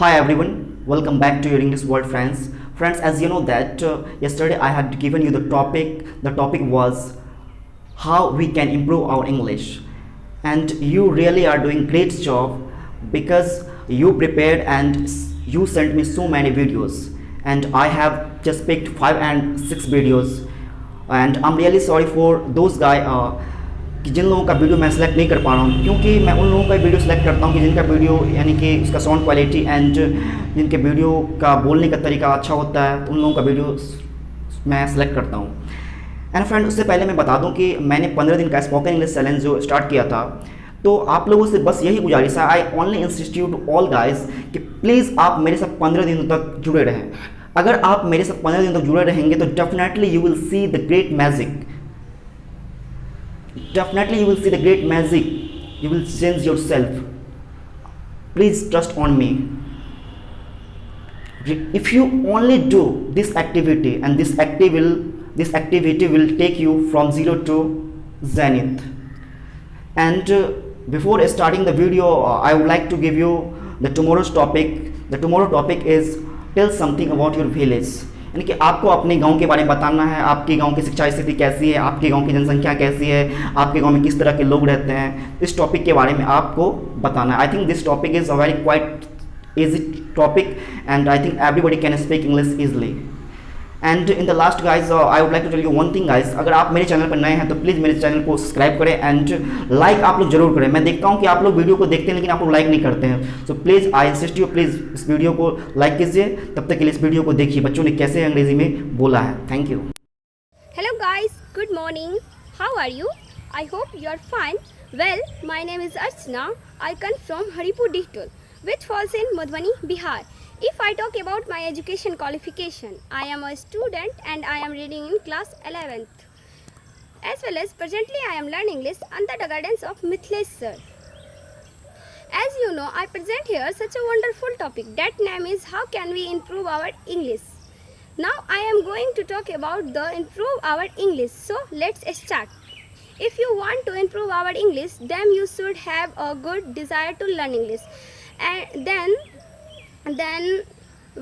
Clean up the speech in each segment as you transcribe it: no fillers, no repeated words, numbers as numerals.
Hi everyone, welcome back to your English World friends. Friends, as you know that yesterday I had given you the topic. The topic was how we can improve our English, and you really are doing great job because you prepared and you sent me so many videos, and I have just picked 5 and 6 videos, and I'm really sorry for those guys कि जिन लोगों का video मैं select नहीं कर पा रहा हूँ, क्योंकि मैं उन लोगों का वीडियो सेलेक्ट करता हूँ कि जिनका वीडियो यानी कि उसका साउंड क्वालिटी एंड जिनके वीडियो का बोलने का तरीका अच्छा होता है, उन लोगों का वीडियो मैं सेलेक्ट करता हूँ। एंड फ्रेंड, उससे पहले मैं बता दूँ कि मैंने 15 दिन का स्पोकन इंग्लिश चैलेंज जो स्टार्ट किया था, तो आप लोगों से बस यही गुजारिश है, I only institute to all guys कि प्लीज़ आप मेरे साथ 15 दिनों तक जुड़े रहें। अगर आप मेरे साथ 15 दिन तक जुड़े रहेंगे तो definitely you will see the great magic, definitely you will see the great magic, you will change yourself. Please trust on me. If you only do this activity, and this activity will take you from zero to zenith. And before starting the video, I would like to give you the tomorrow's topic. The tomorrow topic is tell something about your village. यानी कि आपको अपने गांव के बारे में बताना है, आपके गांव की शिक्षा स्थिति कैसी है, आपके गांव की जनसंख्या कैसी है, आपके गांव में किस तरह के लोग रहते हैं, इस टॉपिक के बारे में आपको बताना है। I think this topic is a very quite easy topic and I think everybody can speak English easily. And in the last guys, I would like to tell you one thing guys, अगर आप मेरे channel पर नए हैं तो please मेरे channel को subscribe करें एंड लाइक आप लोग जरूर करें। मैं देखता हूँ कि आप लोग वीडियो को देखते हैं लेकिन आप लोग लाइक नहीं करते हैं, so please I insist you, please इस वीडियो को लाइक कीजिए। तब तक के लिए इस वीडियो को देखिए बच्चों ने कैसे अंग्रेजी में बोला है। Thank you. Hello guys, good morning. How are you? I hope you are fine. Well, my name is Archana. I come from Haripur district, which falls in Madhubani, Bihar. If I talk about my education qualification, I am a student and I am reading in class 11th. As well as presently I am learning English under the guidance of Mithlesh sir. As you know, I present here such a wonderful topic. That name is how can we improve our English. Now I am going to talk about the improve our English. So let's start. If you want to improve our English, then you should have a good desire to learn English. And then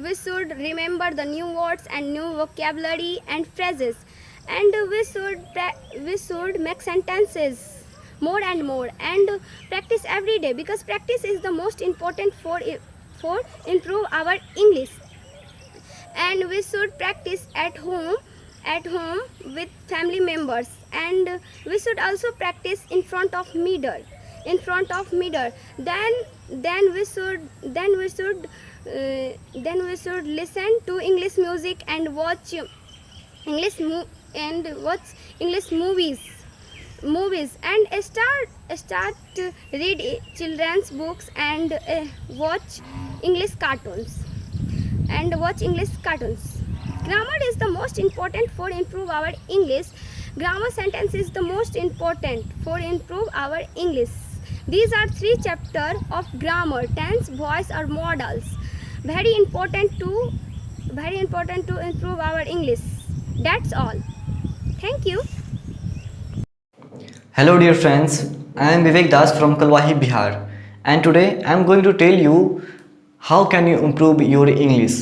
we should remember the new words and new vocabulary and phrases, and we should make sentences more and more and practice every day, because practice is the most important for improve our English. And we should practice at home with family members, and we should also practice in front of mirror. Then we should listen to English music and watch English movies and start to read children's books and watch English cartoons. Grammar is the most important for improve our English. Grammar sentence is the most important for improve our English. These are 3 chapters of grammar: tense, voice or modals. Very important to improve our English. That's all. Thank you. Hello dear friends, I am Vivek Das from Kalwahi, Bihar, and today I am going to tell you how can you improve your English.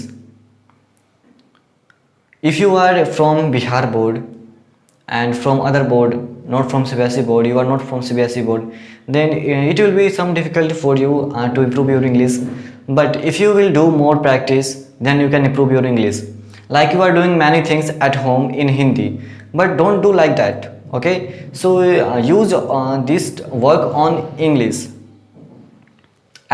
If you are from Bihar board and from other board, not from CBSE board, you are not from CBSE board, then it will be some difficult for you to improve your English. But if you will do more practice, then you can improve your English. Like you are doing many things at home in Hindi, but don't do like that. Okay, so use this work on English.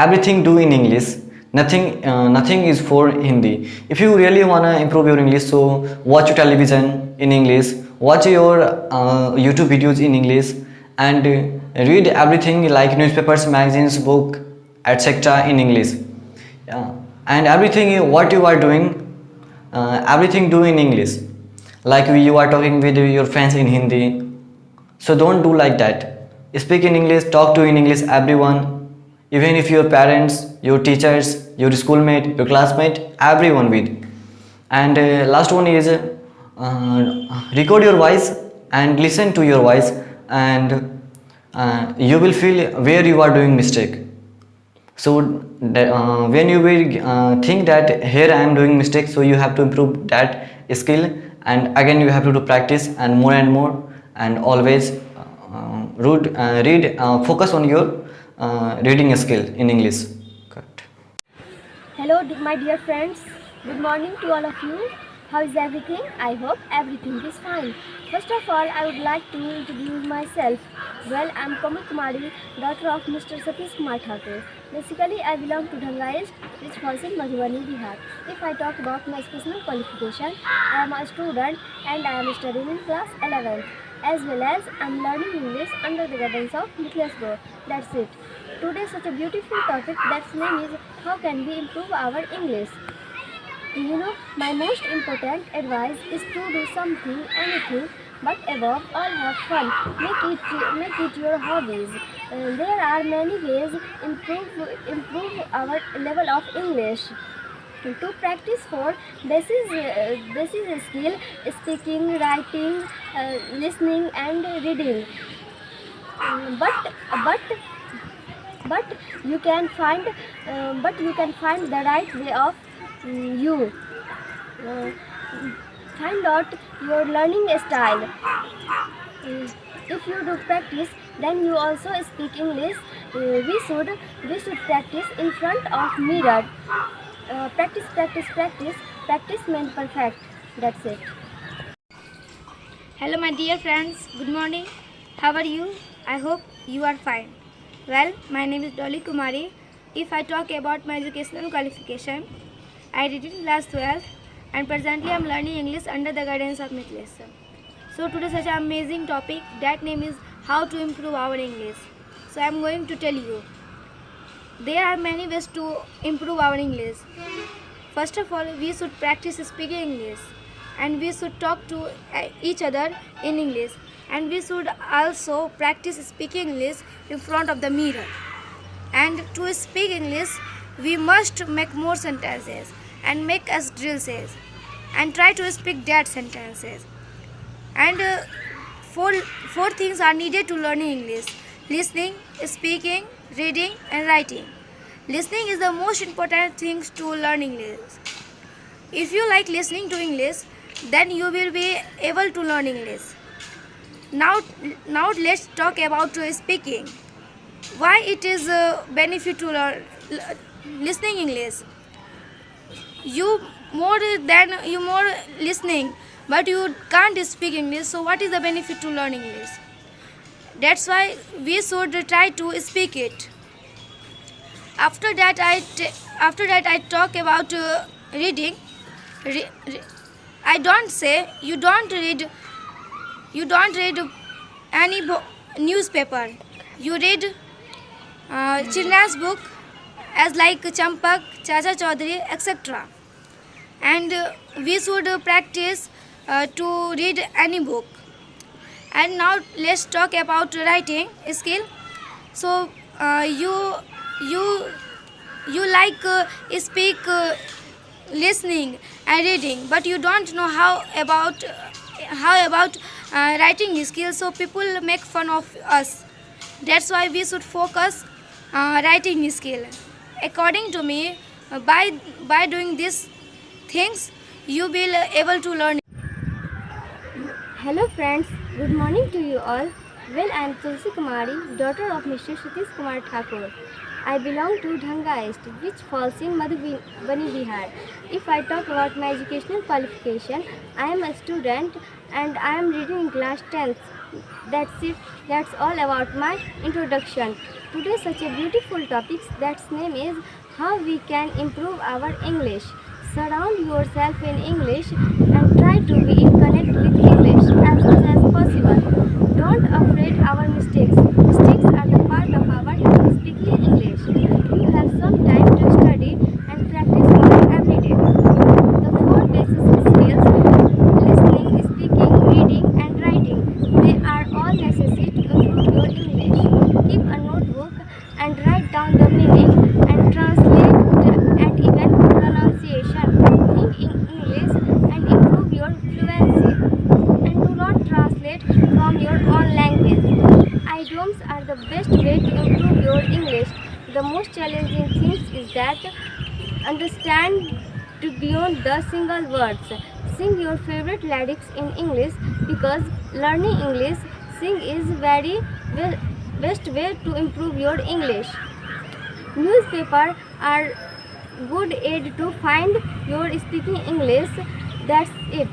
Everything do in English. Nothing is for Hindi. If you really wanna improve your English, so watch your television in English, watch your YouTube videos in English, and read everything like newspapers, magazines, book, etc. in English. And everything what you are doing, everything do in English. Like you are talking with your friends in Hindi, so don't do like that. Speak in English, talk to in English everyone, even if your parents, your teachers, your schoolmate, your classmate, everyone with. And last one is record your voice and listen to your voice, and you will feel where you are doing mistake. So when you will think that here I am doing mistakes, so you have to improve that skill, and again you have to do practice and more, and always read, focus on your reading skill in English. Correct. Hello, my dear friends. Good morning to all of you. How is everything? I hope everything is fine. First of all, I would like to introduce myself. Well, I am Kamal Kumari, daughter of Mr. Satish Kumar Thakur. Basically, I belong to Dhanga East, which falls in Madhubani, Bihar. If I talk about my educational qualification, I am a student and I am studying in class 11th. As well as I am learning English under the guidance of Nicholas Bro. That's it. Today, such a beautiful topic that's name is how can we improve our English. You know, my most important advice is to do something, anything, but above all have fun. Make it your hobbies. There are many ways improve our level of English. To practice for basic skill: speaking, writing, listening, and reading. But you can find the right way of you uh, find out your learning style. If you do practice, then you also speak English. We should practice in front of mirror. Practice means perfect. That's it. Hello, my dear friends. Good morning. How are you? I hope you are fine. Well, my name is Dolly Kumari. If I talk about my educational qualification, I did it in class 12 and presently I am learning English under the guidance of Nicholas. So today such an amazing topic, that name is how to improve our English. So I am going to tell you. There are many ways to improve our English. First of all, we should practice speaking English and we should talk to each other in English, and we should also practice speaking English in front of the mirror. And to speak English, we must make more sentences and make us drills and try to speak that sentences. And four things are needed to learn English: listening, speaking, reading, and writing. Listening is the most important thing to learn English. If you like listening to English, then you will be able to learn English. Now let's talk about speaking. Why it is a benefit to learn listening English? You more listening, but you can't speak English. So what is the benefit to learn English? That's why we should try to speak it. After that, I talk about reading. I don't say you don't read any newspaper. You read children's book as like Champak, Chacha Chaudhary, etc. And we should practice to read any book. And now let's talk about writing skill. So you like speak, listening and reading, but you don't know how about writing skills. So people make fun of us. That's why we should focus writing skill. According to me, by doing these things, you will able to learn. Hello friends, good morning to you all. Well, I am Tulsi Kumari, daughter of Mr. Satish Kumar Thakur. I belong to Dhanga East, which falls in Madhubani, Bihar. If I talk about my educational qualification, I am a student and I am reading in class 10th. That's it. That's all about my introduction. Today such a beautiful topic, that's name is how we can improve our English. Surround yourself in English and try to be in connect with English as much as possible. Don't afraid our mistakes. Mistakes are the part of our speaking English. You have some time to study and practice more every day. The four basic skills: listening, speaking, reading, and writing. They are all necessary to improve your English. Keep a notebook and write down the meaning and translate and even pronunciation. Think in English and improve your fluency. And do not translate from your own language. Idioms are the best way to improve your English. The most that understand to beyond the single words. Sing your favorite lyrics in English because learning English sing is very best way to improve your English. Newspaper are good aid to find your speaking English. That's it.